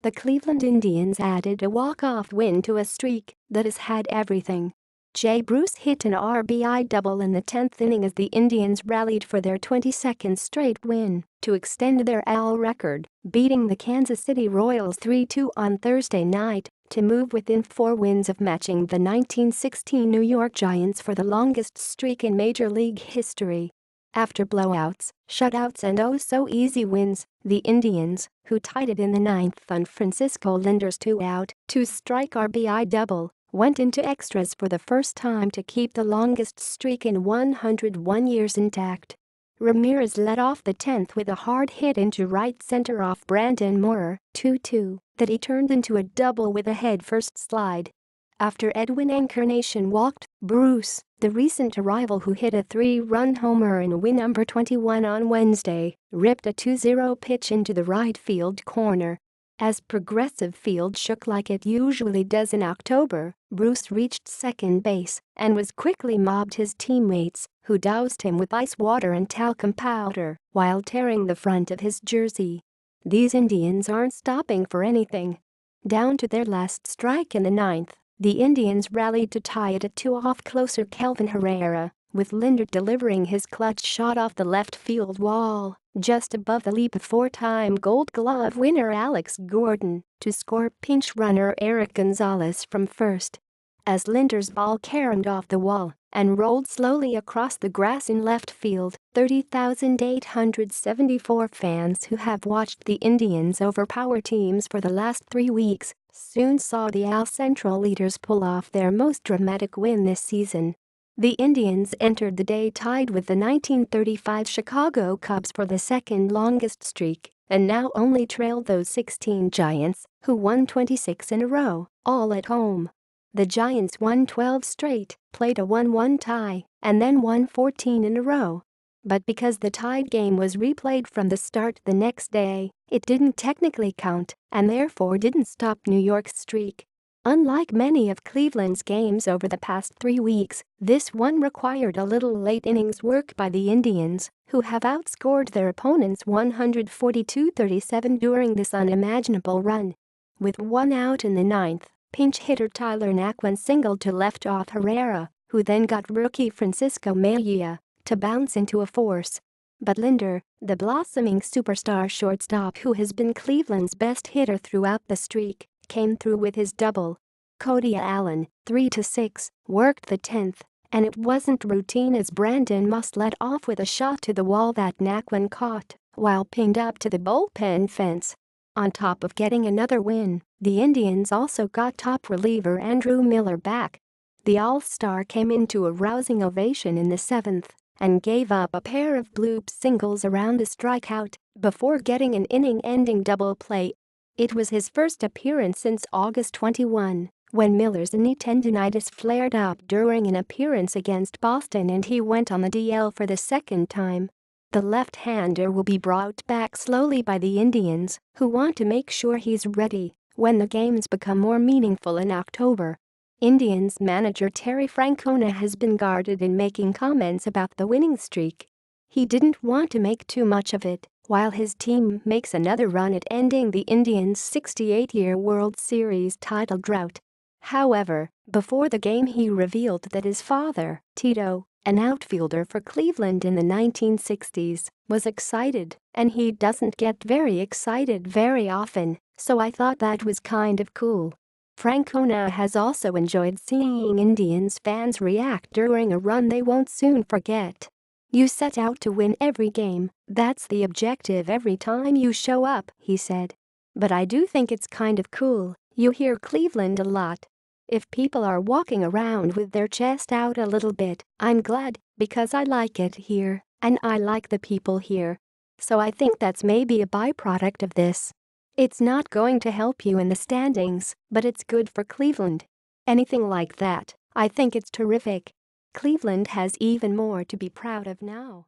the Cleveland Indians added a walk-off win to a streak that has had everything. Jay Bruce hit an RBI double in the 10th inning as the Indians rallied for their 22nd straight win to extend their AL record, beating the Kansas City Royals 3-2 on Thursday night to move within 4 wins of matching the 1916 New York Giants for the longest streak in Major League history. After blowouts, shutouts and oh-so-easy wins, the Indians, who tied it in the 9th on Francisco Lindor's 2-out, 2-strike RBI double, went into extras for the first time to keep the longest streak in 101 years intact. Ramirez led off the 10th with a hard hit into right center off Brandon Maurer, 2-2, that he turned into a double with a head-first slide. After Edwin Encarnacion walked, Bruce, the recent arrival who hit a 3-run homer in win number 21 on Wednesday, ripped a 2-0 pitch into the right field corner. As Progressive Field shook like it usually does in October, Bruce reached second base and was quickly mobbed his teammates, who doused him with ice water and talcum powder while tearing the front of his jersey. These Indians aren't stopping for anything. Down to their last strike in the 9th, the Indians rallied to tie it at 2 off closer Kelvin Herrera, with Lindor delivering his clutch shot off the left field wall, just above the leap of 4-time Gold Glove winner Alex Gordon, to score pinch runner Eric Gonzalez from first. As Lindor's ball caromed off the wall and rolled slowly across the grass in left field, 30,874 fans who have watched the Indians overpower teams for the last 3 weeks soon saw the AL Central leaders pull off their most dramatic win this season. The Indians entered the day tied with the 1935 Chicago Cubs for the second longest streak and now only trailed those 16 Giants, who won 26 in a row, all at home. The Giants won 12 straight, played a 1-1 tie, and then won 14 in a row. But because the tied game was replayed from the start the next day, it didn't technically count and therefore didn't stop New York's streak. Unlike many of Cleveland's games over the past 3 weeks, this one required a little late innings work by the Indians, who have outscored their opponents 142-37 during this unimaginable run. With 1 out in the 9th, pinch hitter Tyler Naquin singled to left off Herrera, who then got rookie Francisco Lindor to bounce into a force. But Lindor, the blossoming superstar shortstop who has been Cleveland's best hitter throughout the streak, came through with his double. Cody Allen, 3-6, worked the 10th, and it wasn't routine as Brandon Maurer led off with a shot to the wall that Naquin caught while pinned up to the bullpen fence. On top of getting another win, the Indians also got top reliever Andrew Miller back. The All-Star came into a rousing ovation in the 7th and gave up a pair of bloop singles around a strikeout before getting an inning-ending double play. It was his first appearance since August 21, when Miller's knee tendonitis flared up during an appearance against Boston and he went on the DL for the second time. The left-hander will be brought back slowly by the Indians, who want to make sure he's ready when the games become more meaningful in October. Indians manager Terry Francona has been guarded in making comments about the winning streak. He didn't want to make too much of it while his team makes another run at ending the Indians' 68-year World Series title drought. However, before the game he revealed that his father, Tito, an outfielder for Cleveland in the 1960s, was excited, and he doesn't get very excited very often, so I thought that was kind of cool. Francona has also enjoyed seeing Indians fans react during a run they won't soon forget. "You set out to win every game, that's the objective every time you show up," he said. "But I do think it's kind of cool, you hear Cleveland a lot. If people are walking around with their chest out a little bit, I'm glad, because I like it here, and I like the people here. So I think that's maybe a byproduct of this. It's not going to help you in the standings, but it's good for Cleveland. Anything like that, I think it's terrific. Cleveland has even more to be proud of now."